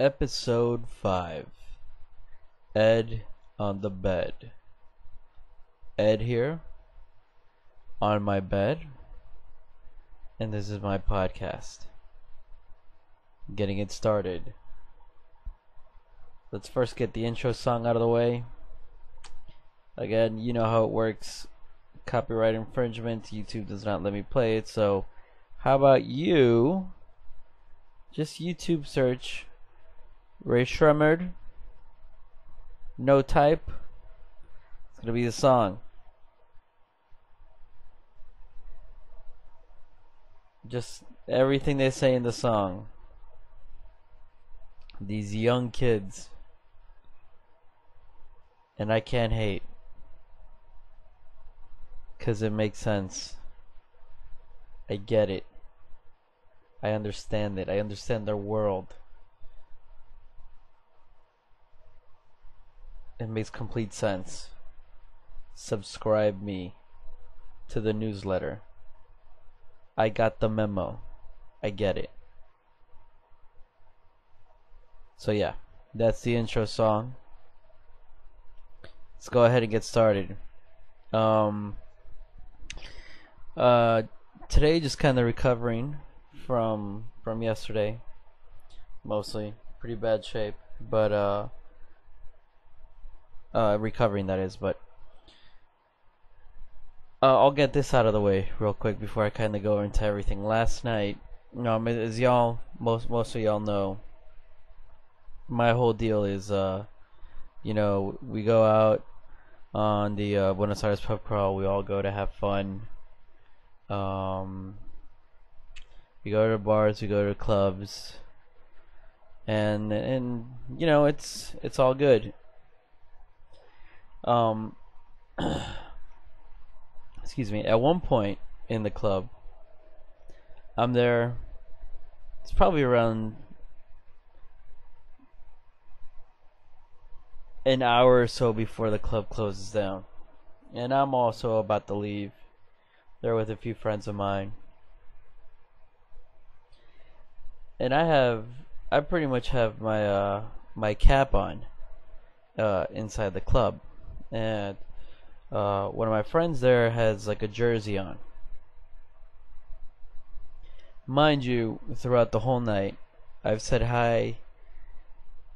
Episode 5. Ed on the bed. Ed here on my bed, and this is my podcast. Getting it started. Let's first get the intro song out of the way. Again, you know how it works. Copyright infringement. YouTube does not let me play it, so how about you just YouTube search Ray Shremmerd, no type. It's gonna be the song. Just everything they say in the song. These young kids. And I can't hate. 'Cause it makes sense. I get it. I understand it. I understand their world. It makes complete sense. Subscribe me to the newsletter. I got the memo. I get it. So yeah, that's the intro song. Let's go ahead and get started. Today just kind of recovering from yesterday. Mostly pretty bad shape, but recovering, that is. But I'll get this out of the way real quick before I kind of go into everything. Last night, as y'all, most of y'all know, my whole deal is we go out on the Buenos Aires pub crawl. We all go to have fun. We go to bars, we go to clubs, and it's all good. Excuse me. At one point in the club, I'm there. It's probably around an hour or so before the club closes down, and I'm also about to leave. There with a few friends of mine, and I pretty much have my my cap on inside the club, and one of my friends there has like a jersey on. Mind you, throughout the whole night, I've said hi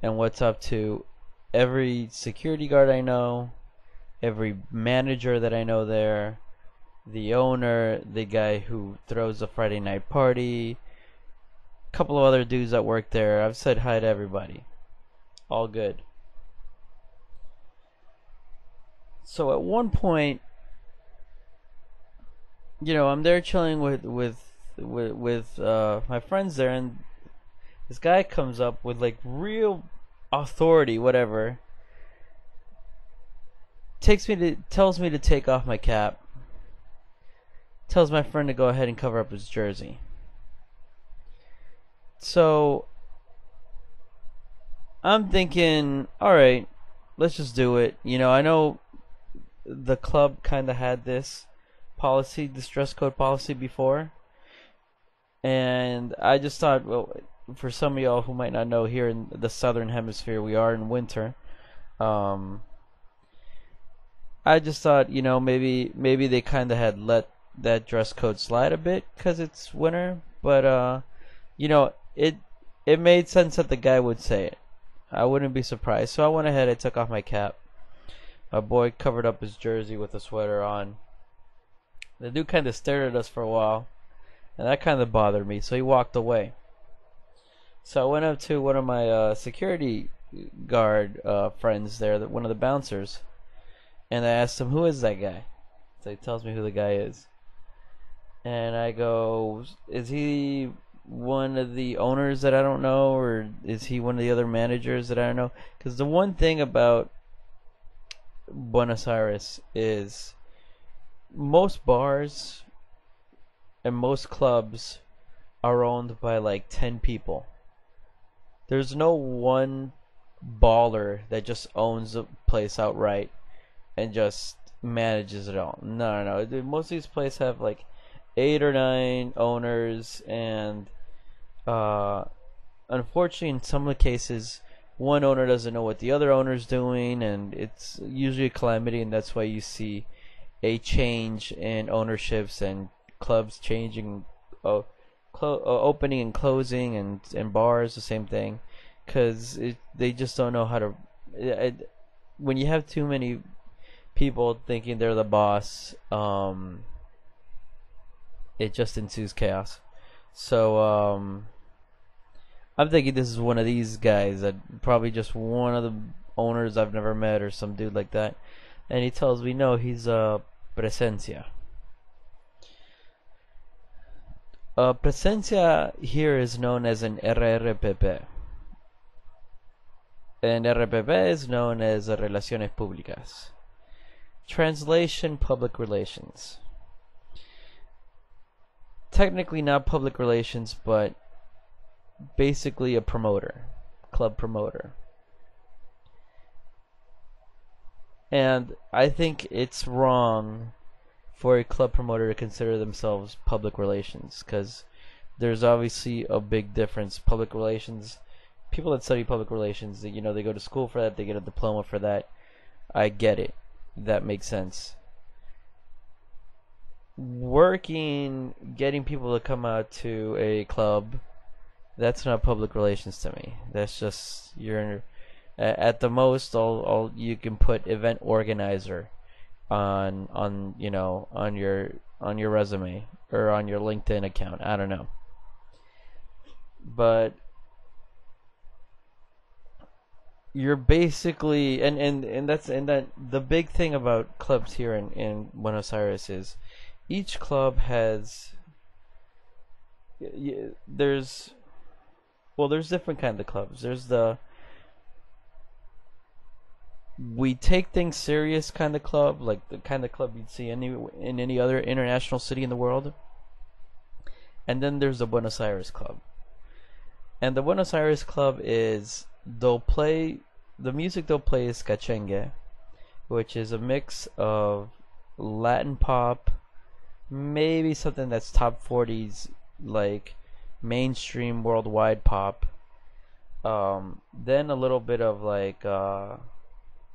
and what's up to every security guard I know, every manager that I know there, the owner, the guy who throws the Friday night party, a couple of other dudes that work there. I've said hi to everybody. All good. So at one point, I'm there chilling with my friends there, and this guy comes up with like real authority, whatever. Tells me to take off my cap. Tells my friend to go ahead and cover up his jersey. So I'm thinking, all right, let's just do it. I know the club kind of had this dress code policy before, and I just thought, well, for some of y'all who might not know, here in the southern hemisphere, we are in winter. I just thought, maybe they kind of had let that dress code slide a bit because it's winter, but it made sense that the guy would say it. I wouldn't be surprised. So I went ahead, I took off my cap. My boy covered up his jersey with a sweater on. The dude kind of stared at us for a while, and that kind of bothered me, so he walked away. So I went up to one of my security guard friends there, one of the bouncers, and I asked him, who is that guy? So he tells me who the guy is. And I go, is he one of the owners that I don't know, or is he one of the other managers that I don't know? Because the one thing about Buenos Aires is most bars and most clubs are owned by like 10 people. There's no one baller that just owns the place outright and just manages it all. No. Most of these places have like 8 or 9 owners and unfortunately, in some of the cases, one owner doesn't know what the other owner's doing, and it's usually a calamity, and that's why you see a change in ownerships and clubs changing, opening and closing, and bars the same thing, because they just don't know how to. When you have too many people thinking they're the boss, it just ensues chaos. So I'm thinking this is one of these guys, that probably just one of the owners I've never met, or some dude like that. And he tells me no, he's a Presencia. Presencia here is known as an RRPP. And RPP is known as Relaciones Públicas. Translation: Public Relations. Technically not public relations, but basically a promoter, club promoter. And I think it's wrong for a club promoter to consider themselves public relations, because there's obviously a big difference. Public relations, people that study public relations, they go to school for that, they get a diploma for that. I get it. That makes sense. Getting people to come out to a club, that's not public relations to me. That's just, you're at the most, all you can put event organizer on your resume or on your LinkedIn account. I don't know. But you're basically, and that the big thing about clubs here in Buenos Aires is each club has, there's different kind of clubs. There's the we take things serious kind of club, like the kind of club you'd see in any other international city in the world. And then there's the Buenos Aires club. And the Buenos Aires club is, the music they'll play is cachengue, which is a mix of Latin pop, maybe something that's top 40s, like mainstream worldwide pop. Then a little bit of like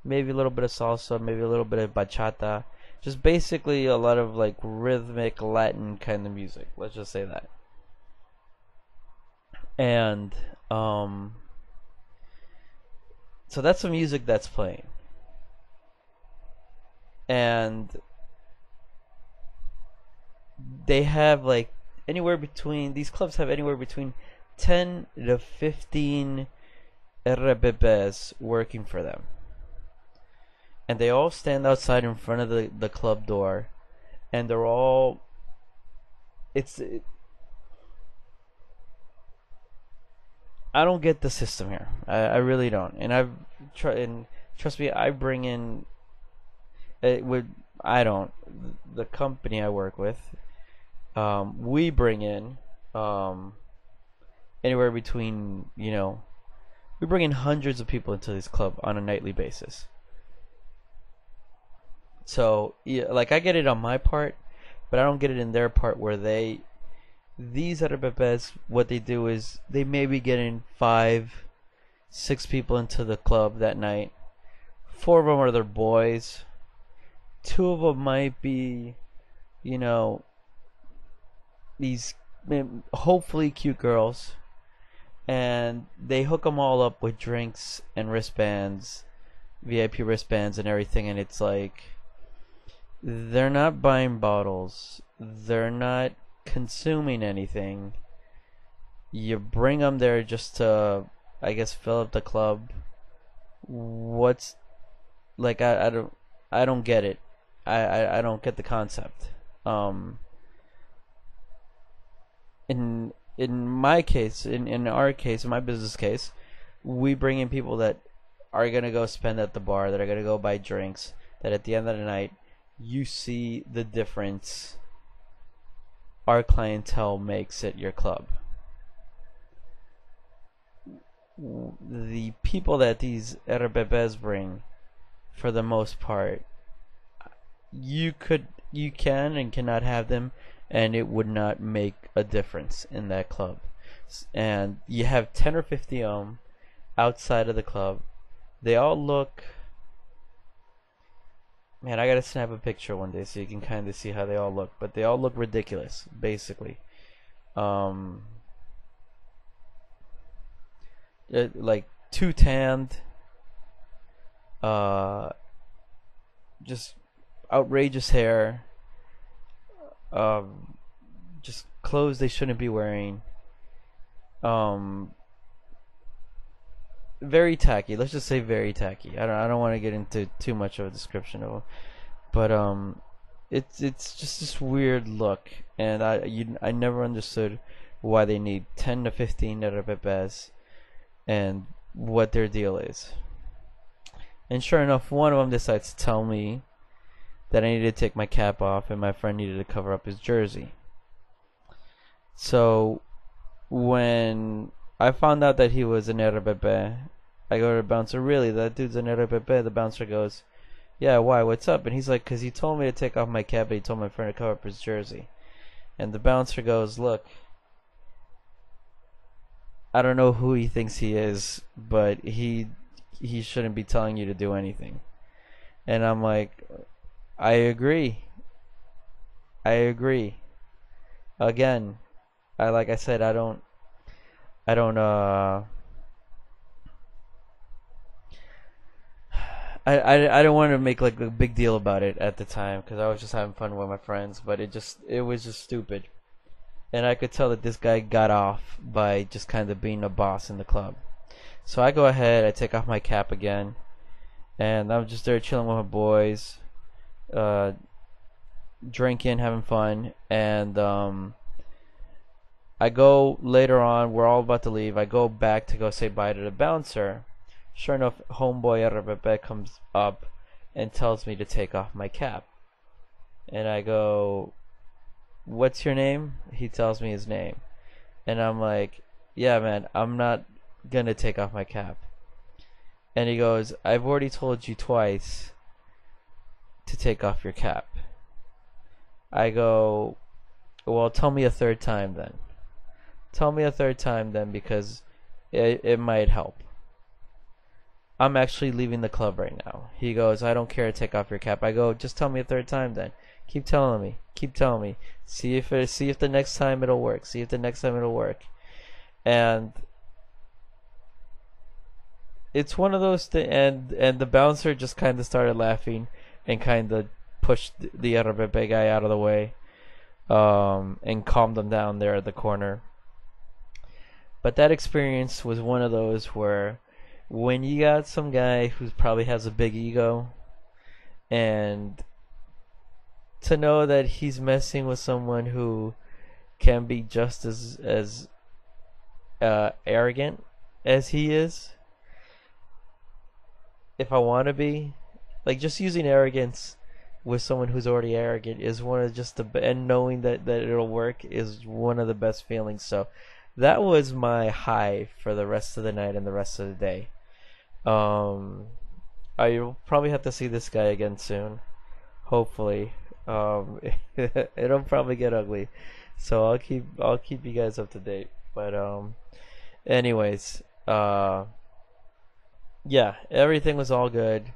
maybe a little bit of salsa, maybe a little bit of bachata. Just basically a lot of like rhythmic Latin kind of music. Let's just say that. And so that's the music that's playing. And they have like these clubs have anywhere between 10 to 15 RPPs working for them. And they all stand outside in front of the club door, and they're all, I don't get the system here. I really don't. And and trust me, I bring in the company I work with, we bring in anywhere between, we bring in hundreds of people into this club on a nightly basis. So, yeah, like I get it on my part, but I don't get it in their part, where these RPPs, what they do is they maybe get in 5, 6 people into the club that night. 4 of them are their boys. 2 of them might be, these hopefully cute girls. And they hook them all up with drinks and wristbands, VIP wristbands and everything, and it's like, they're not buying bottles, they're not consuming anything. You bring them there just to, I guess, fill up the club. What's like, I don't get it. I don't get the concept. In my case, in our case, in my business case, we bring in people that are gonna go spend at the bar, that are gonna go buy drinks, that at the end of the night you see the difference our clientele makes at your club. The people that these RPPs bring, for the most part, you can and cannot have them, and it would not make a difference in that club. and you have 10 or 50 of them outside of the club. They all look, man, I gotta snap a picture one day so you can kind of see how they all look, but they all look ridiculous, basically. Um, like too tanned, uh, just outrageous hair, um, just clothes they shouldn't be wearing. Um, Very tacky. Let's just say very tacky. I don't want to get into too much of a description of them, but it's just this weird look, and I never understood why they need 10 to 15 Erebebes and what their deal is. And sure enough, one of them decides to tell me that I needed to take my cap off, and my friend needed to cover up his jersey. So when I found out that he was an Erebebe, I go to the bouncer, really, that dude's an Erebebe? The bouncer goes, yeah, why, what's up? And he's like, because he told me to take off my cap, but he told my friend to cover up his jersey. And the bouncer goes, look, I don't know who he thinks he is, but he shouldn't be telling you to do anything. And I'm like, I agree. I agree. Again, like I said, I don't I don't want to make like a big deal about it at the time because I was just having fun with my friends, but it was just stupid. And I could tell that this guy got off by just kind of being a boss in the club. So I go ahead, I take off my cap again, and I'm just there chilling with my boys, drinking, having fun, and I go later on, we're all about to leave, I go back to go say bye to the bouncer. Sure enough, homeboy Erebebe comes up and tells me to take off my cap. And I go, what's your name? He tells me his name. And I'm like, yeah, man, I'm not gonna take off my cap. And he goes, I've already told you twice to take off your cap. I go, well, tell me a third time then. Tell me a third time then, because it might help. I'm actually leaving the club right now. He goes, I don't care to take off your cap. I go, just tell me a third time then. Keep telling me. Keep telling me. See if the next time it'll work. See if the next time it'll work. And it's one of those things, and the bouncer just kind of started laughing and kind of pushed the Erebebe guy out of the way, and calmed him down there at the corner. But that experience was one of those where when you got some guy who probably has a big ego, and to know that he's messing with someone who can be just as arrogant as he is, if I want to be, like, just using arrogance with someone who's already arrogant is one of just and knowing that it'll work is one of the best feelings. So that was my high for the rest of the night and the rest of the day. I'll probably have to see this guy again soon, hopefully. It'll probably get ugly, so I'll keep you guys up to date. But anyways, yeah, everything was all good.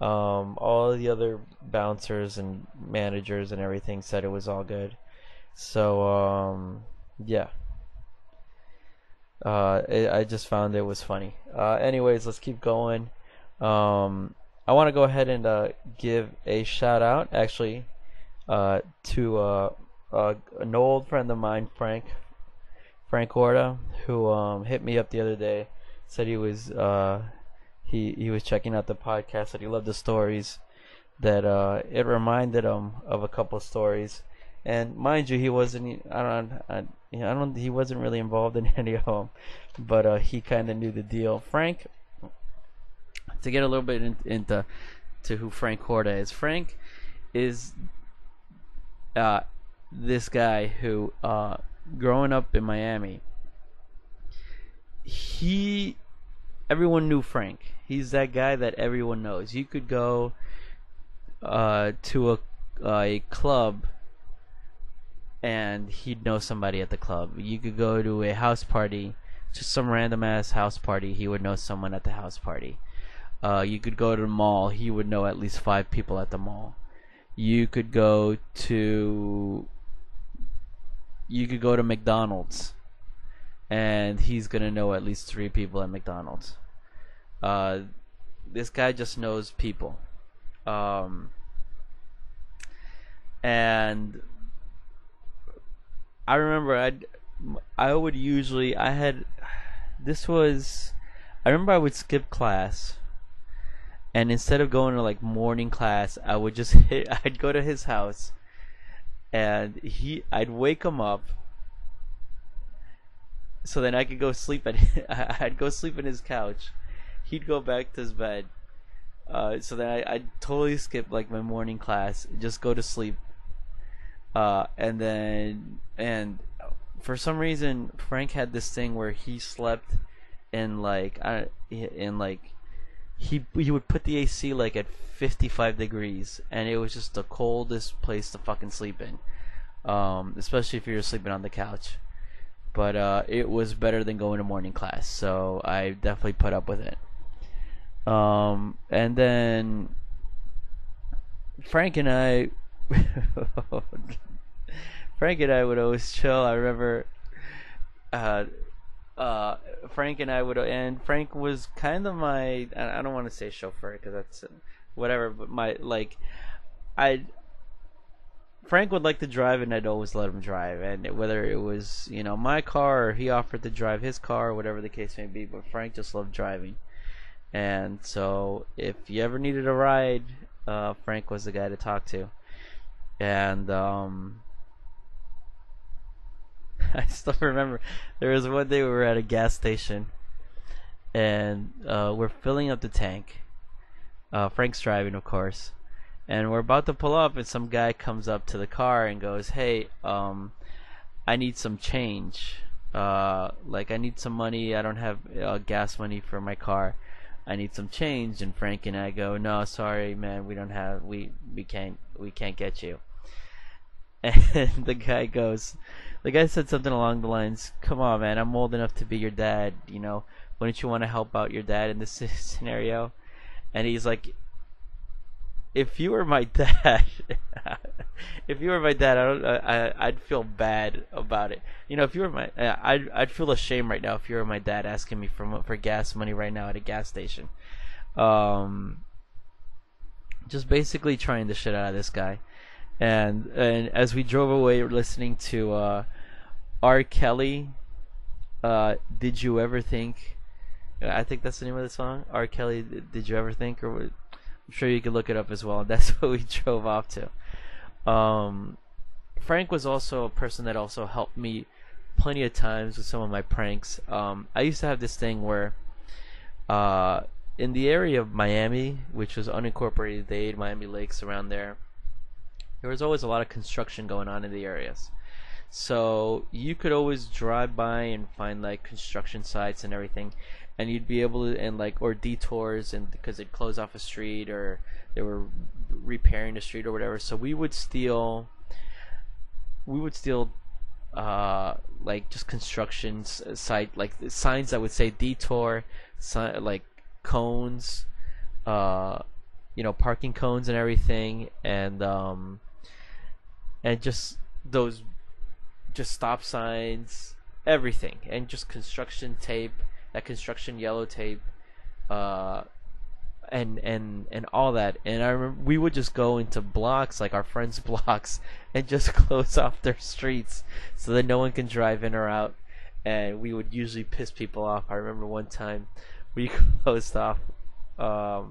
All the other bouncers and managers and everything said it was all good. So yeah. I just found it was funny. Anyways, let's keep going. I want to go ahead and give a shout out, actually, to an old friend of mine, Frank Horta, who hit me up the other day. Said he was he was checking out the podcast. Said he loved the stories. That it reminded him of a couple of stories. And mind you, he wasn't. He wasn't really involved in any of them, but he kind of knew the deal. Frank, to get a little bit into who Frank Horta is. Frank is this guy who, growing up in Miami, everyone knew Frank. He's that guy that everyone knows. You could go to a club and he'd know somebody at the club. You could go to a house party, just some random ass house party. He would know someone at the house party. You could go to the mall. He would know at least 5 people at the mall. You could go to McDonald's, and he's gonna know at least 3 people at McDonald's. Uh, this guy just knows people. Um, and I remember I would usually I had this was I remember I would skip class, and instead of going to like morning class, I would just I'd go to his house, and I'd wake him up so then I could go sleep at I'd go sleep in his couch. He'd go back to his bed. So then I'd totally skip like my morning class, just go to sleep. And for some reason Frank had this thing where he slept in like he would put the AC like at 55 degrees, and it was just the coldest place to fucking sleep in. Especially if you're sleeping on the couch. But it was better than going to morning class, so I definitely put up with it. And then Frank and I Frank and I would always chill. I remember uh, Frank and I would, and Frank was kind of my, I don't want to say chauffeur because that's whatever, but my, like, I, Frank would like to drive, and I'd always let him drive, and whether it was, my car, or he offered to drive his car, or whatever the case may be, but Frank just loved driving. And so if you ever needed a ride, Frank was the guy to talk to. And I still remember there was one day we were at a gas station, and we're filling up the tank. Frank's driving, of course, and we're about to pull up, and some guy comes up to the car and goes, "Hey, I need some change. Like, I need some money. I don't have gas money for my car. I need some change." And Frank and I go, "No, sorry, man. We don't have. We can't get you." And the guy said something along the lines, "Come on, man. I'm old enough to be your dad. Wouldn't you want to help out your dad in this scenario?" And he's like, "If you were my dad, if you were my dad, I'd feel bad about it. If you were I'd feel ashamed right now if you were my dad asking me for gas money right now at a gas station." Just basically trying the shit out of this guy. And as we drove away, we're listening to R. Kelly. Did you ever think? I think that's the name of the song. R. Kelly. Did you ever think? Or I'm sure you could look it up as well. That's what we drove off to. Frank was also a person that also helped me plenty of times with some of my pranks. I used to have this thing where, in the area of Miami, which was unincorporated Dade, Miami Lakes, around there was always a lot of construction going on in the areas. So you could always drive by and find like construction sites and everything, and you'd be able to, and like, or detours, and because they'd close off a street or they were repairing the street or whatever. So we would steal like just construction site, like signs that would say detour, like cones, parking cones and everything, and just those, just stop signs, everything, and just construction tape, that construction yellow tape, and all that. And I remember we would just go into blocks, like our friends' blocks, and just close off their streets so that no one can drive in or out. And we would usually piss people off. I remember one time we closed off our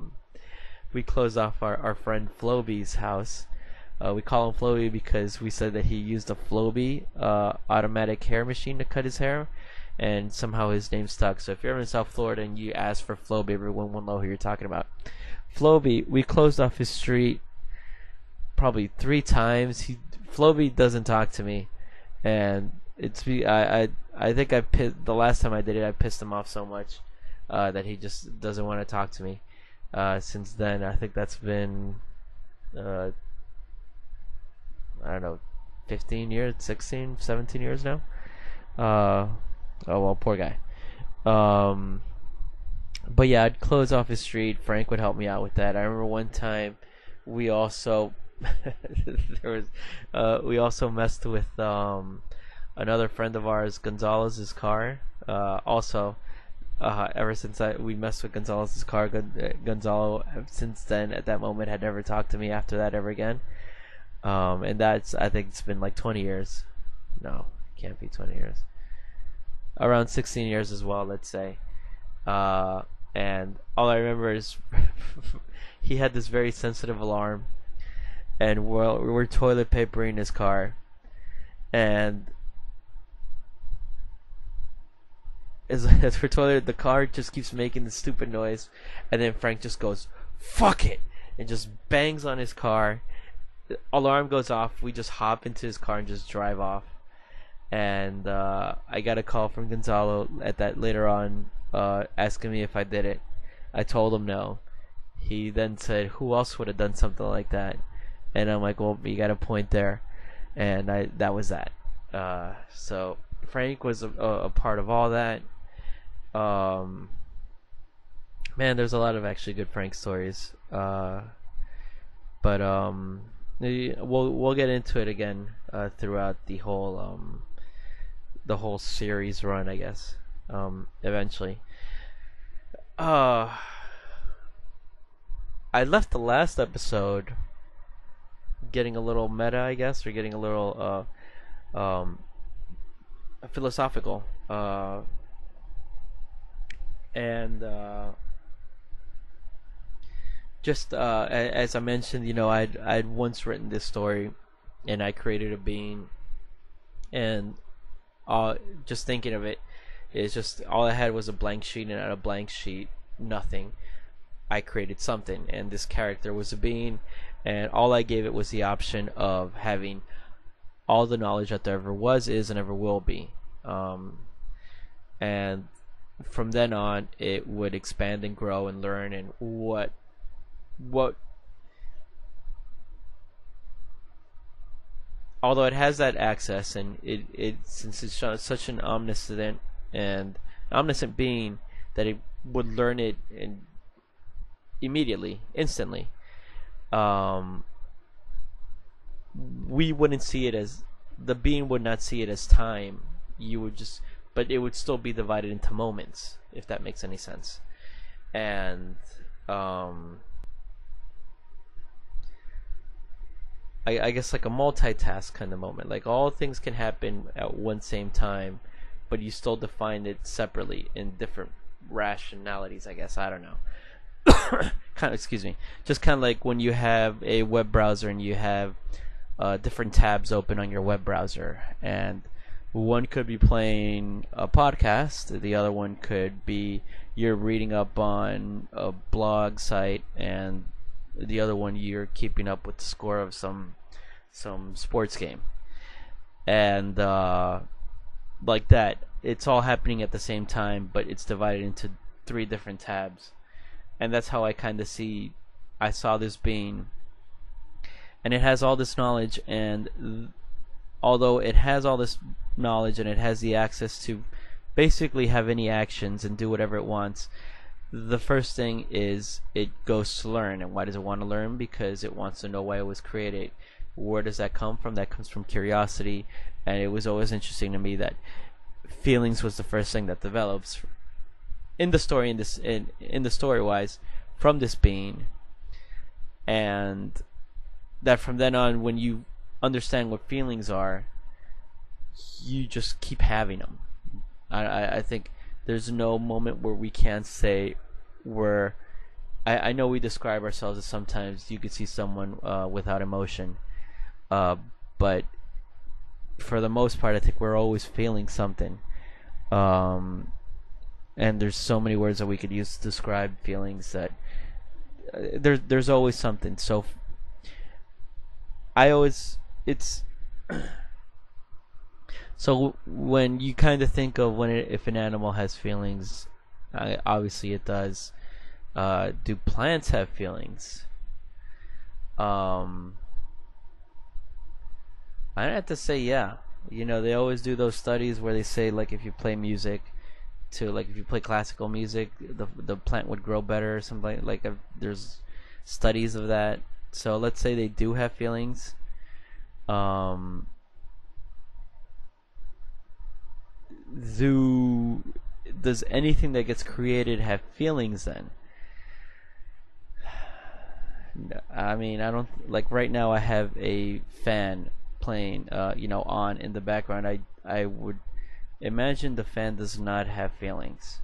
friend Floby's house. We call him Floby because we said that he used a Floby automatic hair machine to cut his hair, and somehow his name stuck. So if you're ever in South Florida and you ask for Floby, everyone will know who you're talking about. Floby, we closed off his street probably 3 times. Floby doesn't talk to me, and I think the last time I did it, I pissed him off so much that he just doesn't want to talk to me. Since then, I think that's been I don't know, 15 years, 16, 17 years now. Oh well, poor guy. Um, but yeah, I'd close off his street. Frank would help me out with that. I remember one time we also there was we also messed with another friend of ours, Gonzalez's car. Also, ever since we messed with Gonzalez's car, Gonzalo since then at that moment had never talked to me after that ever again. And that's, I think it's been like 20 years. No, it can't be 20 years. Around 16 years as well, let's say. And all I remember is he had this very sensitive alarm, and we're toilet papering his car, and as we're toilet, the car just keeps making this stupid noise, and then Frank just goes, "Fuck it," and just bangs on his car. The alarm goes off. We just hop into his car and just drive off. And I got a call from Gonzalo at that later on, asking me if I did it. I told him no. He then said, "Who else would have done something like that?" And I'm like, "Well, you got a point there." And that was that. So Frank was a part of all that. Man, there's a lot of actually good Frank stories. But we'll get into it again throughout the whole series run, I guess. Eventually. I left the last episode getting a little meta, I guess, or getting a little philosophical. And just as I mentioned, I'd once written this story, and I created a being, and just thinking of it is just all I had was a blank sheet, and out of a blank sheet, nothing. I created something, and this character was a being, and all I gave it was the option of having all the knowledge that there ever was, is, and ever will be. And from then on, it would expand and grow and learn, and what although it has that access, and it since it's such an omniscient being, that it would learn it immediately, instantly. We wouldn't see it as, the being would not see it as time. But it would still be divided into moments, if that makes any sense. And I guess like a multitask kind of moment. Like all things can happen at one same time, but you still define it separately in different rationalities, I guess. I don't know. Excuse me. Just kind of like when you have a web browser and you have different tabs open on your web browser, and one could be playing a podcast, the other one could be you're reading up on a blog site, and the other one you're keeping up with the score of some sports game. And like that, it's all happening at the same time, but it's divided into 3 different tabs. And that's how I saw this being. And it has all this knowledge, and although it has all this knowledge and it has the access to basically have any actions and do whatever it wants, the first thing is it goes to learn. And why does it want to learn? Because it wants to know why it was created. Where does that come from? That comes from curiosity. And it was always interesting to me that feelings was the first thing that develops in the story, in the story wise, from this being. And that from then on, when you understand what feelings are, you just keep having them. I think there's no moment where we can't say I know we describe ourselves as, sometimes you could see someone without emotion, but for the most part, I think we're always feeling something. And there's so many words that we could use to describe feelings, that there's always something. So so when you kind of think of if an animal has feelings, obviously it does. Do plants have feelings? I have to say, yeah. You know, they always do those studies where they say like if you play music to like if you play classical music, the plant would grow better or something there's studies of that. So let's say they do have feelings. Um, do does anything that gets created have feelings then? I mean, I don't like right now. I have a fan playing, on in the background. I would imagine the fan does not have feelings.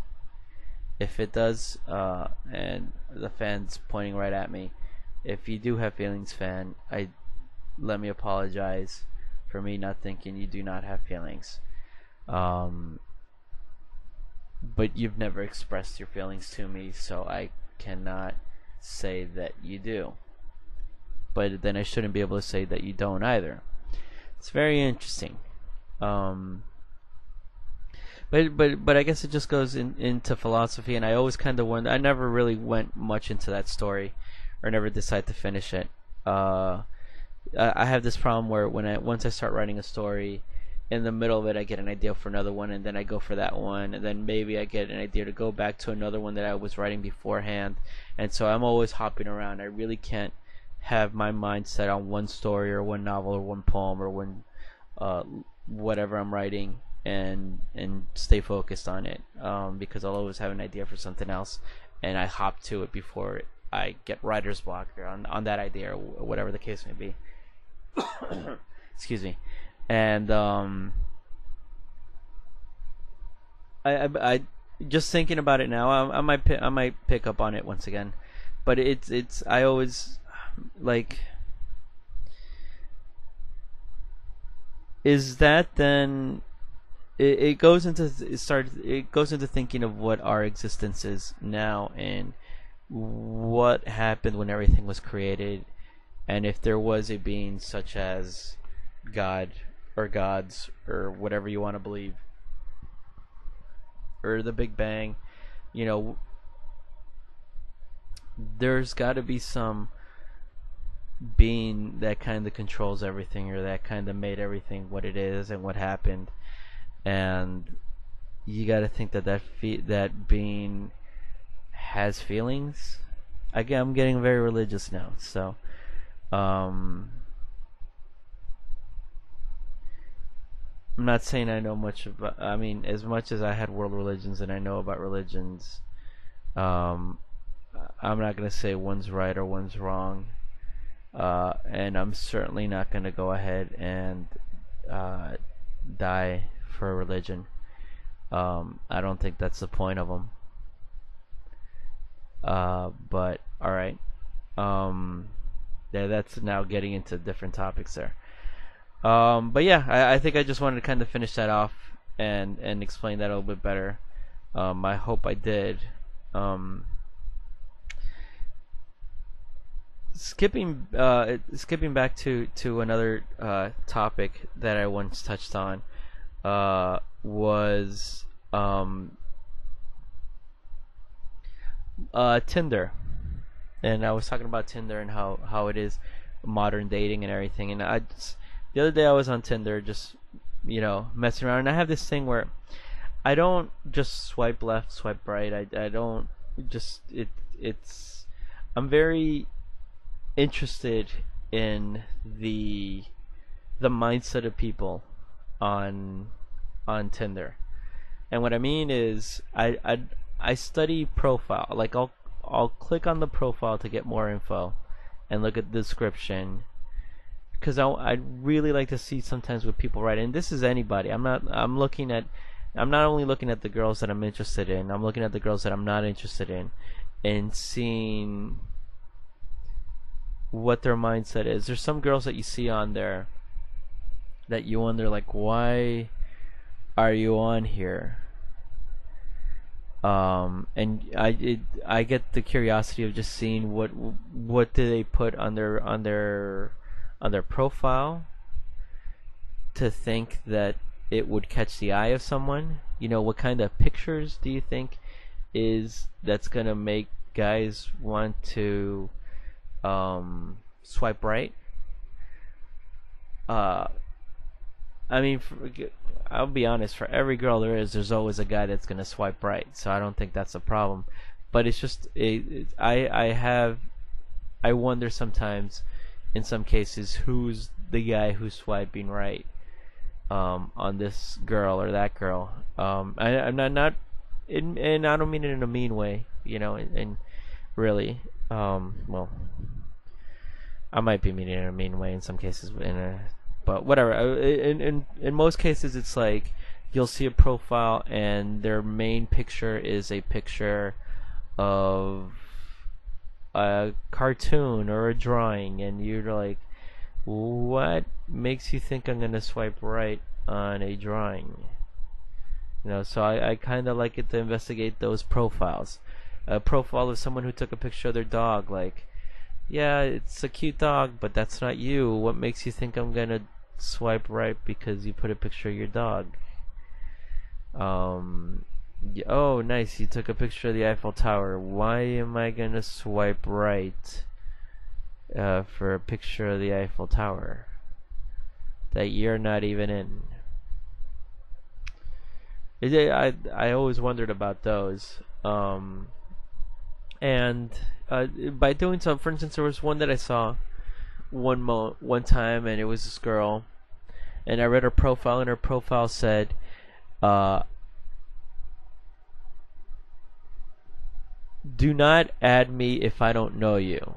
If it does, and the fan's pointing right at me, if you do have feelings, fan, I let me apologize for me not thinking you do not have feelings. Um, but you've never expressed your feelings to me, so I cannot say that you do. But then I shouldn't be able to say that you don't either. It's very interesting. Um, but I guess it just goes into philosophy, and I always kind of wonder. I never really went much into that story, or never decided to finish it. I have this problem where once I start writing a story, in the middle of it I get an idea for another one, and then I go for that one, and then maybe I get an idea to go back to another one that I was writing beforehand, and so I'm always hopping around. I really can't have my mind set on one story or one novel or one poem or one uh, whatever I'm writing and stay focused on it, because I'll always have an idea for something else, and I hop to it before I get writer's block or on that idea or whatever the case may be. Excuse me. And I just thinking about it now, I might pick up on it once again, but it's I always like, is that then it goes into it goes into thinking of what our existence is now and what happened when everything was created, and if there was a being such as God or gods or whatever you want to believe, or the Big Bang, you know, there's got to be some being that kind of controls everything, or that kind of made everything what it is and what happened, and you got to think that that being has feelings. Again, I'm getting very religious now, so um, I'm not saying I know much about. I mean, as much as I had world religions and I know about religions, um, I'm not gonna say one's right or one's wrong, and I'm certainly not gonna go ahead and uh, die for a religion. I don't think that's the point of them. But all right. Yeah, that's now getting into different topics there. But yeah, I think I just wanted to kind of finish that off and explain that a little bit better. I hope I did. Um, skipping back to another topic that I once touched on was Tinder, and I was talking about Tinder and how it is modern dating and everything. And the other day I was on Tinder just messing around, and I have this thing where I don't just swipe left, swipe right. I don't just it's I'm very interested in the mindset of people on Tinder. And what I mean is I study profile. Like I'll click on the profile to get more info and look at the description, because I'd really like to see sometimes what people write. And this is anybody. I'm not only looking at the girls that I'm interested in. I'm looking at the girls that I'm not interested in, and seeing what their mindset is. There's some girls that you see on there that you wonder, like, why are you on here? And I get the curiosity of just seeing what do they put on their profile to think that it would catch the eye of someone. What kind of pictures do you think that's gonna make guys want to swipe right? I mean, I'll be honest. For every girl there's always a guy that's gonna swipe right. So I don't think that's a problem. But it's just I wonder sometimes, in some cases, who's the guy who's swiping right on this girl or that girl. I'm not and I don't mean it in a mean way, and really, well, I might be meaning it in a mean way in some cases, but whatever. In most cases, it's like you'll see a profile and their main picture is a picture of a cartoon or a drawing, and you're like, what makes you think I'm gonna swipe right on a drawing? So I kind of like it to investigate those profiles. A profile of someone who took a picture of their dog, like, yeah, it's a cute dog, but that's not you. What makes you think I'm gonna swipe right because you put a picture of your dog? Oh, nice, you took a picture of the Eiffel Tower. Why am I gonna swipe right for a picture of the Eiffel Tower that you're not even in? I always wondered about those. And by doing so, for instance, there was one that I saw one time, and it was this girl, and I read her profile, and her profile said, "Do not add me if I don't know you.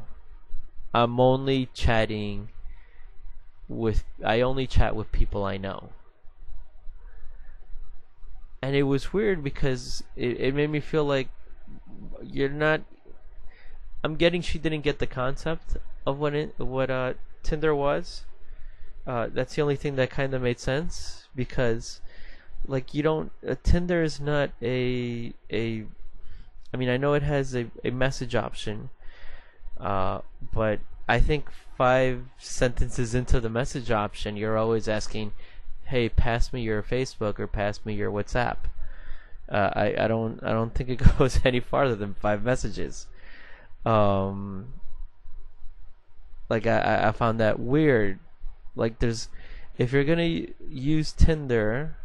I'm only chatting I only chat with people I know." And it was weird because it made me feel like you're not. I'm getting she didn't get the concept of what Tinder was. That's the only thing that kind of made sense, because like you don't Tinder is not I mean, I know it has a message option, but I think 5 sentences into the message option, you're always asking, "Hey, pass me your Facebook or pass me your WhatsApp." I don't think it goes any farther than 5 messages. Like I found that weird. Like if you're gonna use Tinder,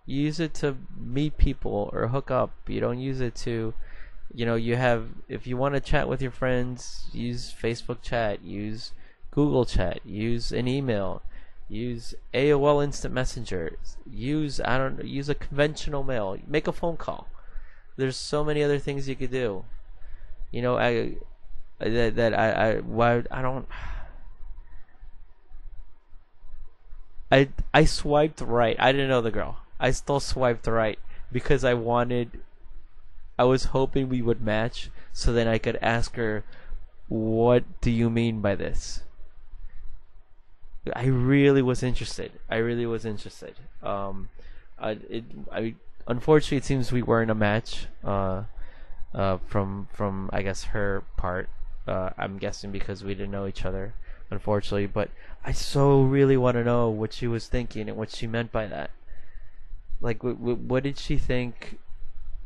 use it to meet people or hook up. You don't use it to, if you want to chat with your friends, use Facebook chat, use Google chat, use an email, use AOL Instant Messenger, use a conventional mail, make a phone call. There's so many other things you could do. I swiped right. I didn't know the girl. I still swiped right because I was hoping we would match, so then I could ask her, "What do you mean by this?" I really was interested. Unfortunately, it seems we weren't a match. From I guess her part. I'm guessing because we didn't know each other, unfortunately. But I so really want to know what she was thinking and what she meant by that. Like, what did she think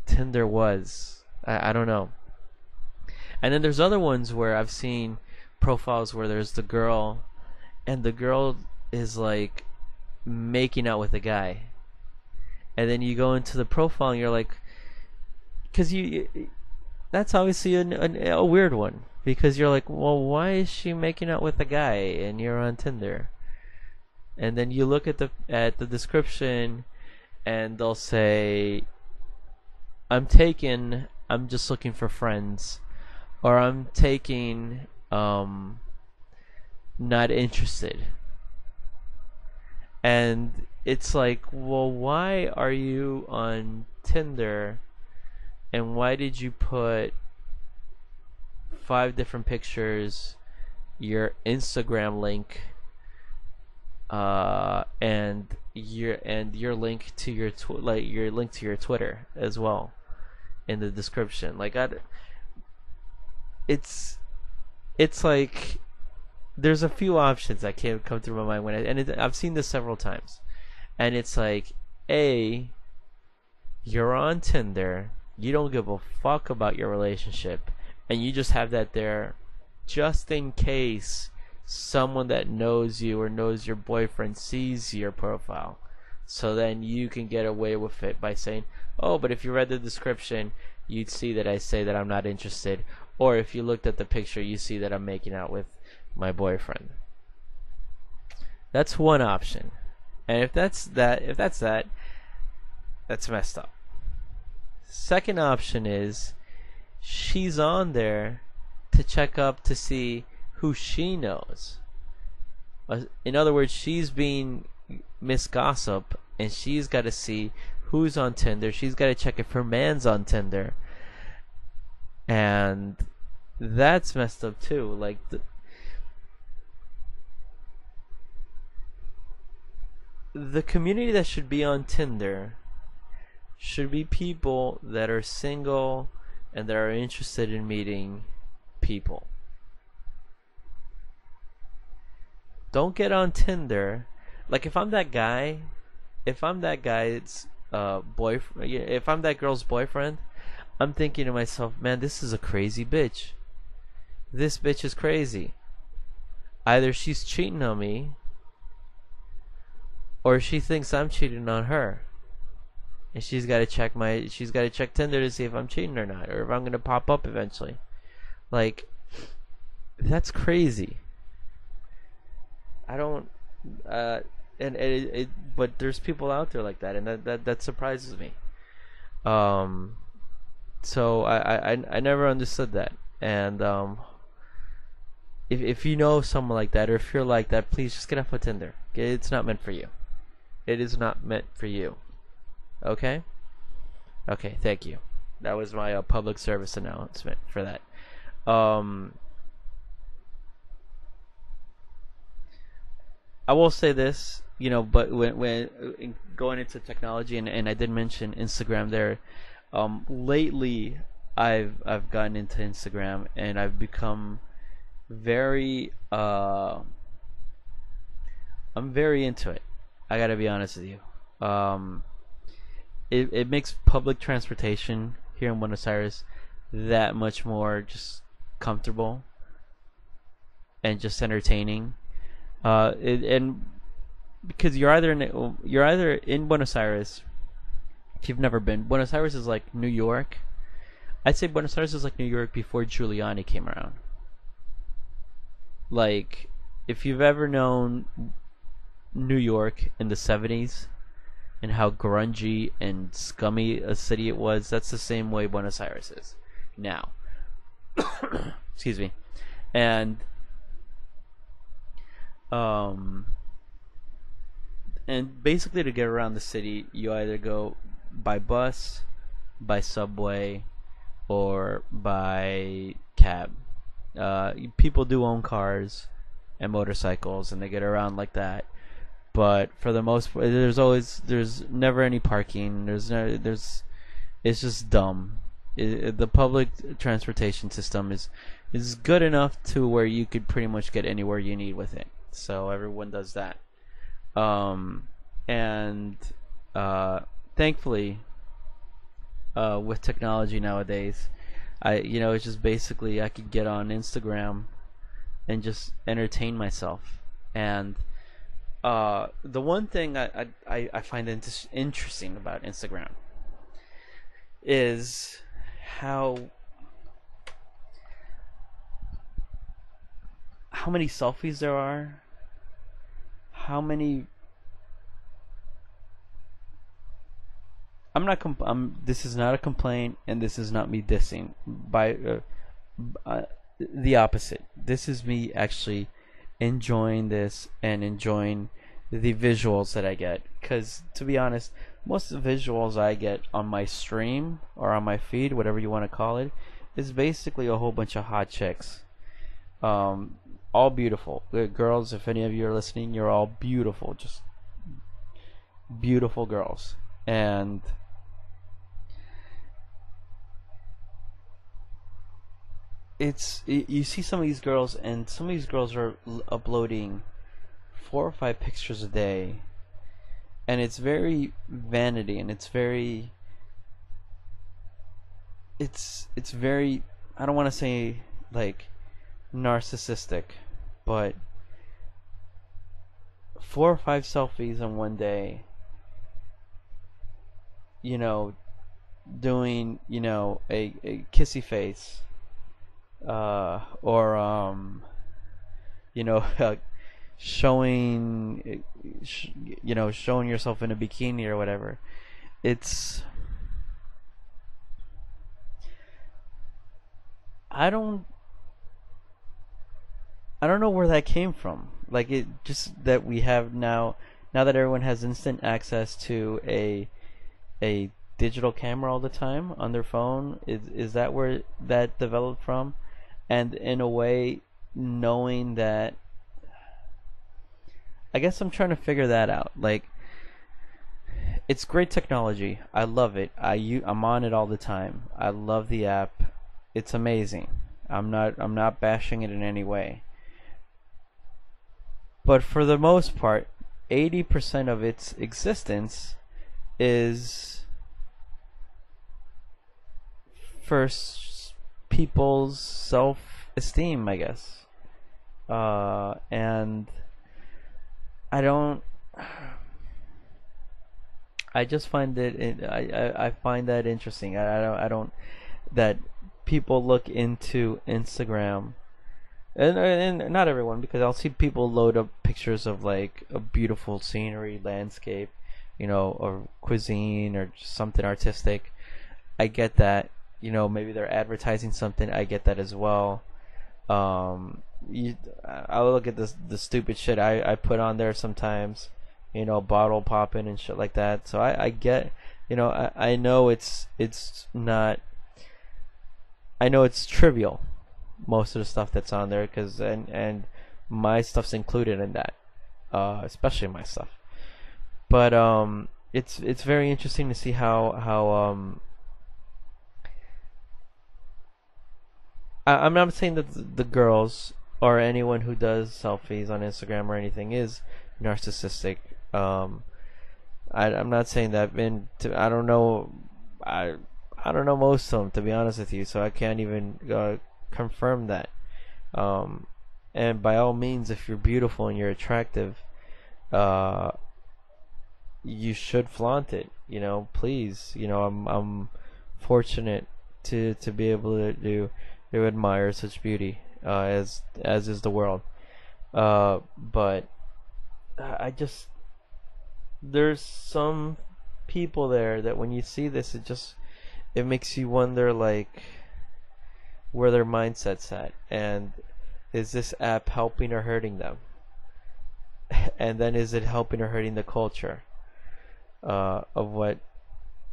Tinder was? I don't know. And then there's other ones where I've seen profiles where there's the girl, and the girl is like making out with a guy, and then you go into the profile and you're like, because that's obviously a weird one, because you're like, well, why is she making out with a guy and you're on Tinder? And then you look at the description, and they'll say, I'm just looking for friends, or I'm taking, not interested. And it's like, well, why are you on Tinder, and why did you put 5 different pictures, your Instagram link, and your link to your link to your Twitter as well in the description? Like, it's like there's a few options that can't come through my mind I've seen this several times, and it's like, you're on Tinder, you don't give a fuck about your relationship, and you just have that there just in case someone that knows you or knows your boyfriend sees your profile. So then you can get away with it by saying, oh, but if you read the description, you'd see that I say that I'm not interested. Or if you looked at the picture, you see that I'm making out with my boyfriend. That's one option. And if that's that, that's messed up. Second option is she's on there to check up to see who she knows. In other words, she's being Miss Gossip, and she's got to see who's on Tinder. She's got to check if her man's on Tinder, and that's messed up too. Like the community that should be on Tinder should be people that are single and that are interested in meeting people. Don't get on Tinder. Like if I'm that guy's boyfriend, if I'm that girl's boyfriend, I'm thinking to myself, man, this is a crazy bitch. This bitch is crazy. Either she's cheating on me, or she thinks I'm cheating on her. And she's got to check Tinder to see if I'm cheating or not, or if I'm going to pop up eventually. Like, that's crazy. I don't but there's people out there like that, and that surprises me. So I never understood that. And if you know someone like that, or if you're like that, please just get off of Tinder. It's not meant for you. It is not meant for you. Okay? Okay, thank you. That was my public service announcement for that. I will say this, but when going into technology, and I did mention Instagram there, lately I've gotten into Instagram, and I've become very I'm very into it. I gotta be honest with you. It makes public transportation here in Buenos Aires that much more just comfortable and just entertaining. And because you're either in Buenos Aires. If you've never been, Buenos Aires is like New York. I'd say Buenos Aires is like New York before Giuliani came around. Like, if you've ever known New York in the 70s and how grungy and scummy a city it was, that's the same way Buenos Aires is now. Excuse me. And basically to get around the city, you either go by bus, by subway, or by cab. People do own cars and motorcycles, and they get around like that. But for the most part, there's never any parking. It's just dumb. The public transportation system is good enough to where you could pretty much get anywhere you need with it. So everyone does that. Thankfully, with technology nowadays, it's just basically I could get on Instagram and just entertain myself. And the one thing I find interesting about Instagram is how many selfies there are, how many. This is not a complaint, and this is not me dissing. The opposite. This is me actually enjoying this and enjoying the visuals that I get. Because to be honest, most of the visuals I get on my stream or on my feed, whatever you want to call it, is basically a whole bunch of hot chicks. All beautiful. Girls, if any of you are listening, you're all beautiful. Just beautiful girls. And you see some of these girls, and some of these girls are uploading 4 or 5 pictures a day, and it's very vanity, and it's very I don't want to say like narcissistic, but 4 or 5 selfies in one day, you know, doing, a kissy face, or you know, showing, showing yourself in a bikini or whatever. It's I don't I don't know where that came from. Like, it just that we have now that everyone has instant access to a digital camera all the time on their phone. Is that where that developed from? And in a way, knowing that, I guess I'm trying to figure that out. Like, it's great technology. I love it. I'm on it all the time. I love the app. It's amazing. I'm not bashing it in any way. But for the most part, 80% of its existence is for people's self-esteem, I guess. And I don't. I just find I find that interesting. I don't that people look into Instagram, and not everyone, because I'll see people load up pictures of like a beautiful scenery, landscape, or cuisine or just something artistic. I get that. Maybe they're advertising something. I get that as well. I'll look at the stupid shit I put on there sometimes. Bottle popping and shit like that. So I get. I know it's not. I know it's trivial, most of the stuff that's on there, because and my stuff's included in that, especially my stuff. But it's very interesting to see how I'm not saying that the girls or anyone who does selfies on Instagram or anything is narcissistic. I'm not saying that. I don't know. I don't know most of them, to be honest with you, so I can't even confirm that. And by all means, if you're beautiful and you're attractive, you should flaunt it. Please. I'm fortunate to be able to admire such beauty, as is the world. But I just there's some people there that when you see this, it makes you wonder, like, where their mindset's at, and is this app helping or hurting them? And then, is it helping or hurting the culture of what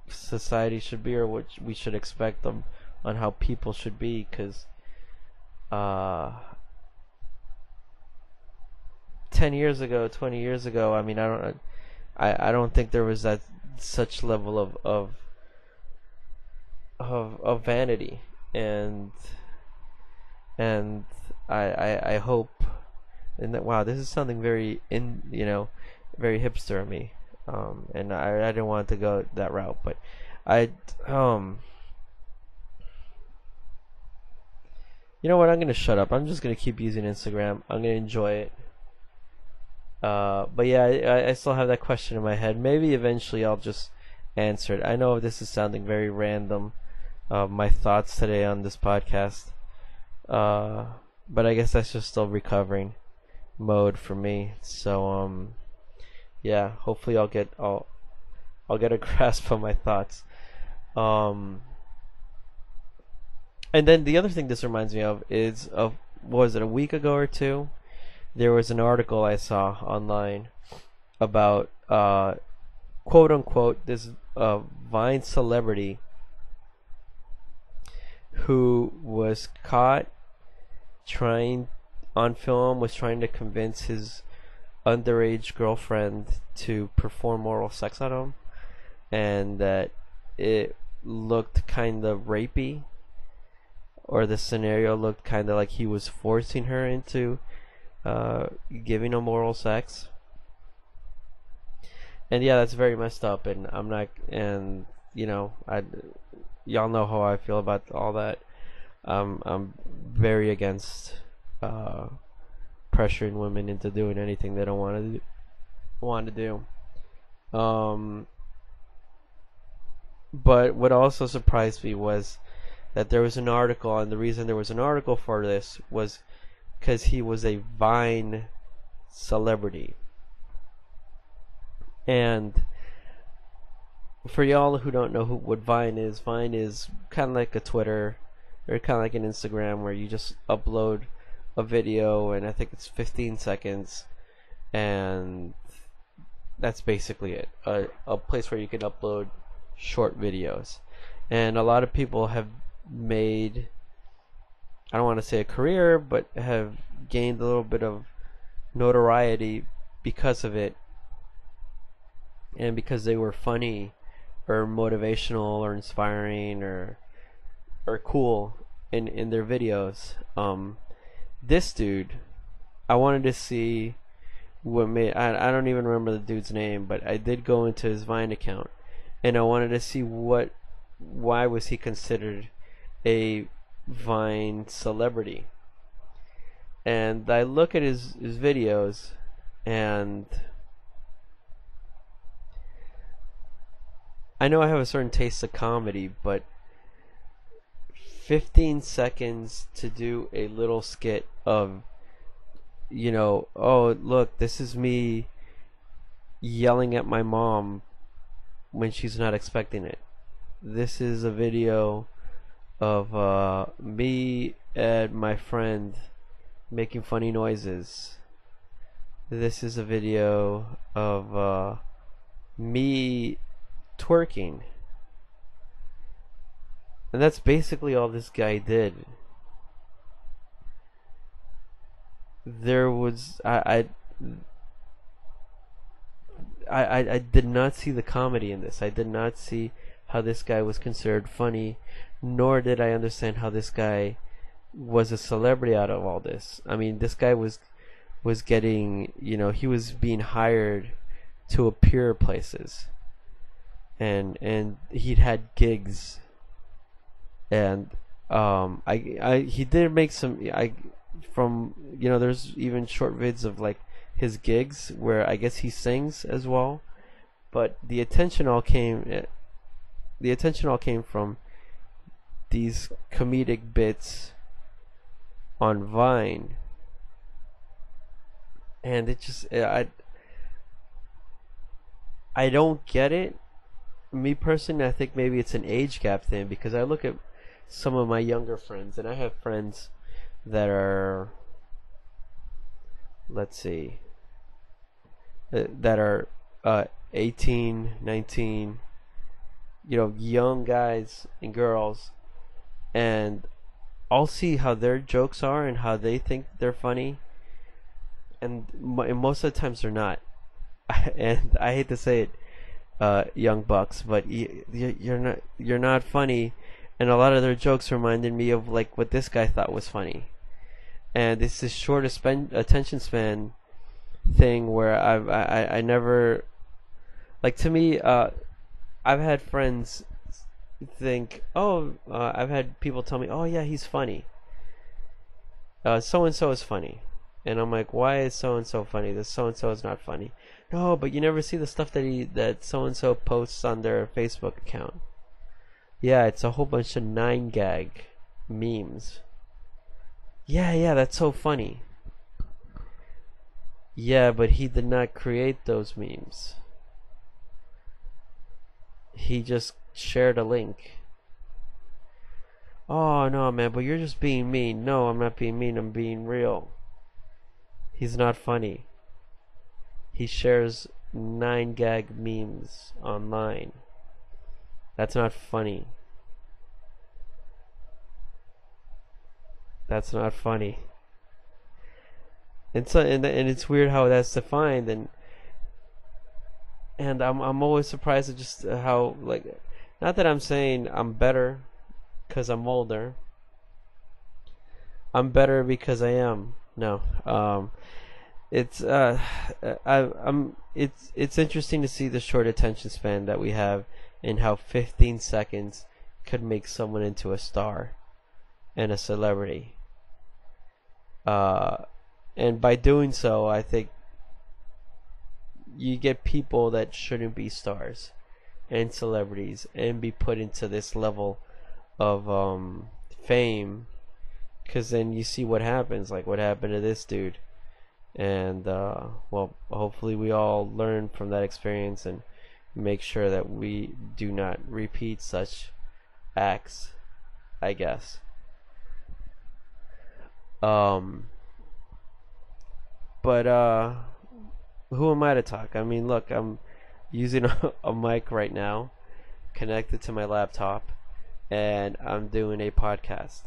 society should be, or what we should expect them on how people should be? Because 10 years ago, 20 years ago, I mean, I don't think there was that such level of vanity, and I hope, and that, wow, this is something very very hipster of me, and I didn't want to go that route, but I you know what, I'm gonna shut up. I'm just gonna keep using Instagram. I'm gonna enjoy it. But yeah, I still have that question in my head. Maybe eventually I'll just answer it. I know this is sounding very random, my thoughts today on this podcast, but I guess that's just still recovering mode for me. So yeah, hopefully I'll get a grasp of my thoughts. And then the other thing this reminds me of is, what was it, a week ago or two? There was an article I saw online about quote unquote this Vine celebrity who was caught trying on film was trying to convince his underage girlfriend to perform oral sex on him, and that it looked kind of rapey, or the scenario looked kind of like he was forcing her into giving him oral sex. And yeah, that's very messed up, and I'm not, and y'all know how I feel about all that. I'm very against pressuring women into doing anything they don't want to do. wanted to do. But what also surprised me was that there was an article, and the reason there was an article for this was because he was a Vine celebrity. And for y'all who don't know what Vine is kind of like a Twitter or kind of like an Instagram where you just upload a video, and I think it's 15 seconds, and that's basically it. A place where you can upload short videos. And a lot of people have made, I don't want to say a career, but have gained a little bit of notoriety because of it, and because they were funny or motivational or inspiring or cool in their videos. This dude, I wanted to see what made, I don't even remember the dude's name, but I did go into his Vine account, and I wanted to see why was he considered a Vine celebrity. And I look at his videos, and I know I have a certain taste of comedy, but 15 seconds to do a little skit of, oh, look, this is me yelling at my mom when she's not expecting it. This is a video of me and my friend making funny noises. This is a video of me twerking. And that's basically all this guy did. There was I did not see the comedy in this. I did not see how this guy was considered funny, nor did I understand how this guy was a celebrity out of all this. I mean, this guy was getting, he was being hired to appear places, and he'd had gigs, and he did make some, there's even short vids of like his gigs where I guess he sings as well, but the attention all came from these comedic bits on Vine, and it just, I don't get it. Me personally, I think maybe it's an age gap thing, because I look at some of my younger friends, and I have friends that are, let's see, that are 18, 19, young guys and girls, and I'll see how their jokes are and how they think they're funny, and most of the times they're not. And I hate to say it, young bucks, but you're not funny, and a lot of their jokes reminded me of like what this guy thought was funny, and it's this short attention span thing where I never, like, to me, I've had friends think, I've had people tell me, oh yeah, he's funny, so and so is funny, and I'm like, why is so and so funny? This so and so is not funny. No, but you never see the stuff that so and so posts on their Facebook account. Yeah, it's a whole bunch of 9gag memes. Yeah, that's so funny. Yeah, but he did not create those memes. He just shared a link. Oh no, man, but you're just being mean. No, I'm not being mean, I'm being real. He's not funny. He shares 9gag memes online. That's not funny. That's not funny. And so, and it's weird how that's defined, and I'm always surprised at just how, like, not that I'm saying I'm better because I'm older. I'm better because I am. No. It's it's interesting to see the short attention span that we have, and how 15 seconds could make someone into a star and a celebrity. And by doing so, I think you get people that shouldn't be stars and celebrities and be put into this level of fame, because then you see what happens, like what happened to this dude. And well, hopefully we all learn from that experience and make sure that we do not repeat such acts, I guess. But who am I to talk? I mean, look, I'm using a mic right now connected to my laptop, and I'm doing a podcast.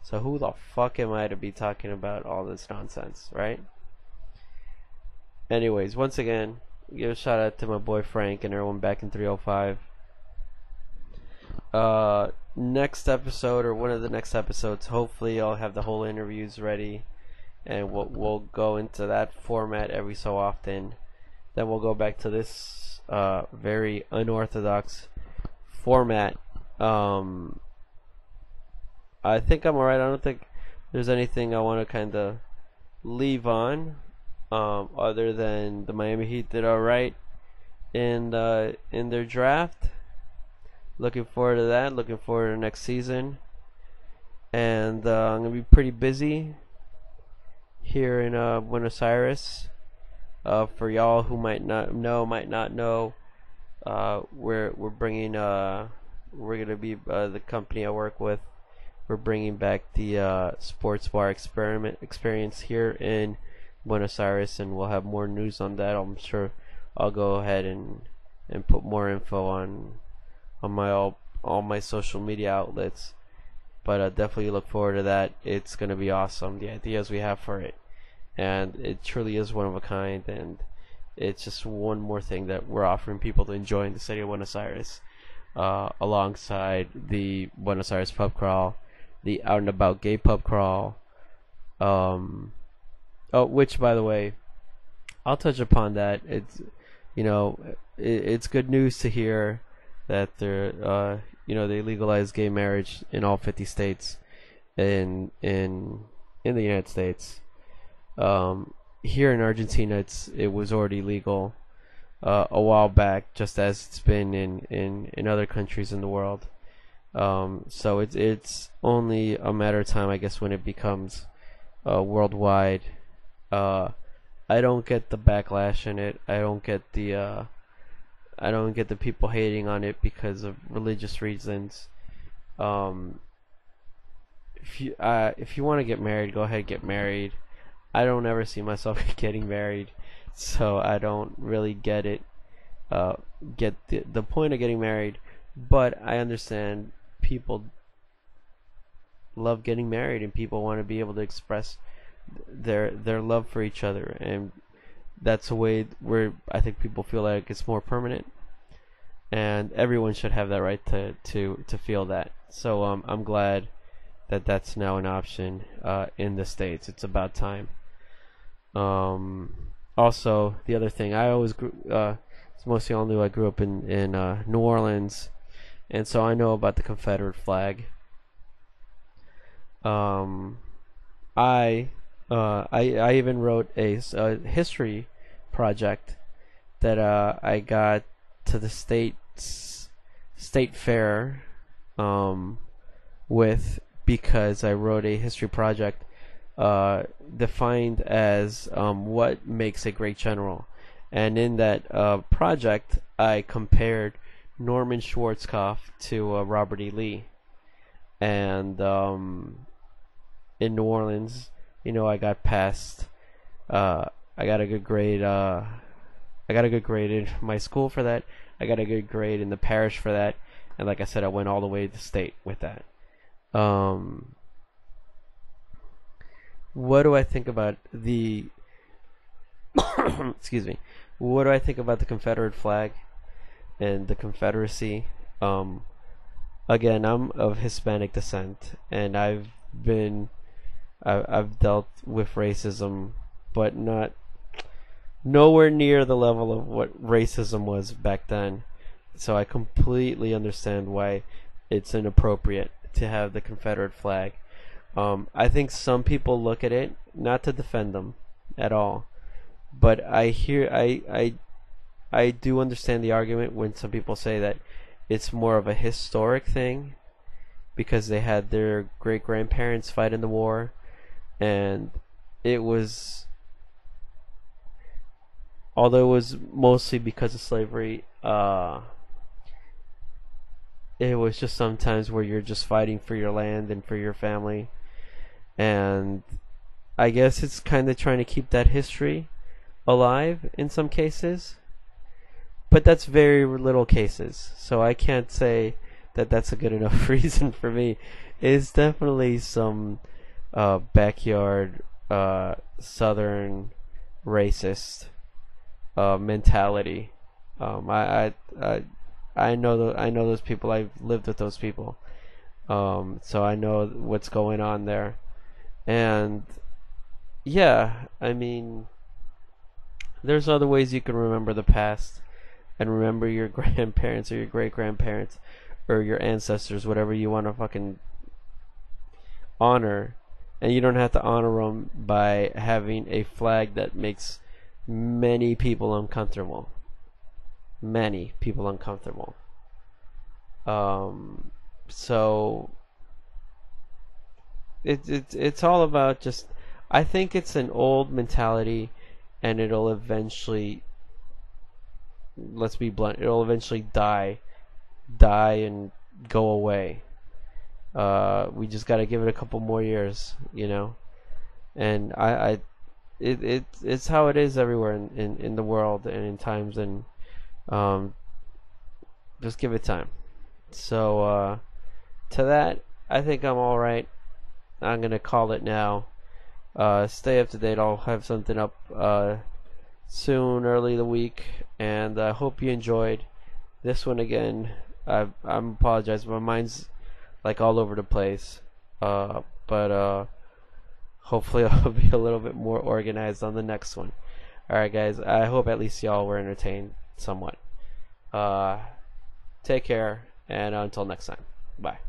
So who the fuck am I to be talking about all this nonsense, right? Anyways, once again, give a shout out to my boy Frank and everyone back in 305. Next episode, or one of the next episodes, hopefully I'll have the whole interviews ready, and we'll go into that format every so often. Then we'll go back to this very unorthodox format. I think I'm alright. I don't think there's anything I want to kind of leave on, other than the Miami Heat did alright in their draft. Looking forward to that. Looking forward to next season. And I'm gonna be pretty busy here in Buenos Aires. For y'all who might not know, we're bringing we're gonna be the company I work with. We're bringing back the sports bar experience here in Buenos Aires, and we'll have more news on that. I'm sure I'll go ahead and put more info on my all my social media outlets. But definitely look forward to that. It's gonna be awesome, the ideas we have for it, and it truly is one of a kind. And it's just one more thing that we're offering people to enjoy in the city of Buenos Aires, alongside the Buenos Aires pub crawl, the Out and About Gay pub crawl. Which, by the way, I'll touch upon that. It's it's good news to hear that they're they legalized gay marriage in all 50 states in the United States. Here in Argentina, it was already legal a while back, just as it's been in other countries in the world. So it's only a matter of time, I guess, when it becomes worldwide. I don't get the backlash in it. I don't get the people hating on it because of religious reasons. If you want to get married, go ahead and get married. I don't ever see myself getting married, so I don't really get the point of getting married. But I understand people love getting married, and people want to be able to express their love for each other, and that's a way where I think people feel like it's more permanent, and everyone should have that right to feel that. So I'm glad that that's now an option in the States. It's about time. Also, the other thing, I always most of y'all knew I grew up in New Orleans, and so I know about the Confederate flag. I even wrote a history project that I got to the state fair with, because I wrote a history project defined as what makes a great general. And in that project, I compared Norman Schwarzkopf to Robert E. Lee. And in New Orleans, I got passed. I got a good grade. I got a good grade in my school for that. I got a good grade in the parish for that. And like I said, I went all the way to state with that. What do I think about the excuse me? What do I think about the Confederate flag and the Confederacy? Again, I'm of Hispanic descent, and I've dealt with racism, but nowhere near the level of what racism was back then. So I completely understand why it's inappropriate to have the Confederate flag. I think some people look at it, not to defend them at all, but I I do understand the argument when some people say that it's more of a historic thing because they had their great grandparents fight in the war, and it was, although it was mostly because of slavery, it was just sometimes where you're just fighting for your land and for your family, and I guess it's kind of trying to keep that history alive in some cases, but that's very little cases, so I can't say that that's a good enough reason for me. It's definitely some backyard southern racist mentality. I know I know those people. I've lived with those people, so I know what's going on there. And yeah, I mean, there's other ways you can remember the past and remember your grandparents or your great grandparents or your ancestors, whatever you want to fucking honor. And you don't have to honor them by having a flag that makes many people uncomfortable. Many people uncomfortable. So it's all about just. I think it's an old mentality, and it'll eventually. Let's be blunt. It'll eventually die and go away. We just got to give it a couple more years, you know. And it's how it is everywhere in the world and in times, and just give it time. So to that, I think I'm all right. I'm gonna call it now. Stay up to date. I'll have something up soon, early the week, and I hope you enjoyed this one again. I'm apologize. My mind's like all over the place, but hopefully I'll be a little bit more organized on the next one. All right, guys. I hope at least y'all were entertained somewhat. Take care, and until next time. Bye.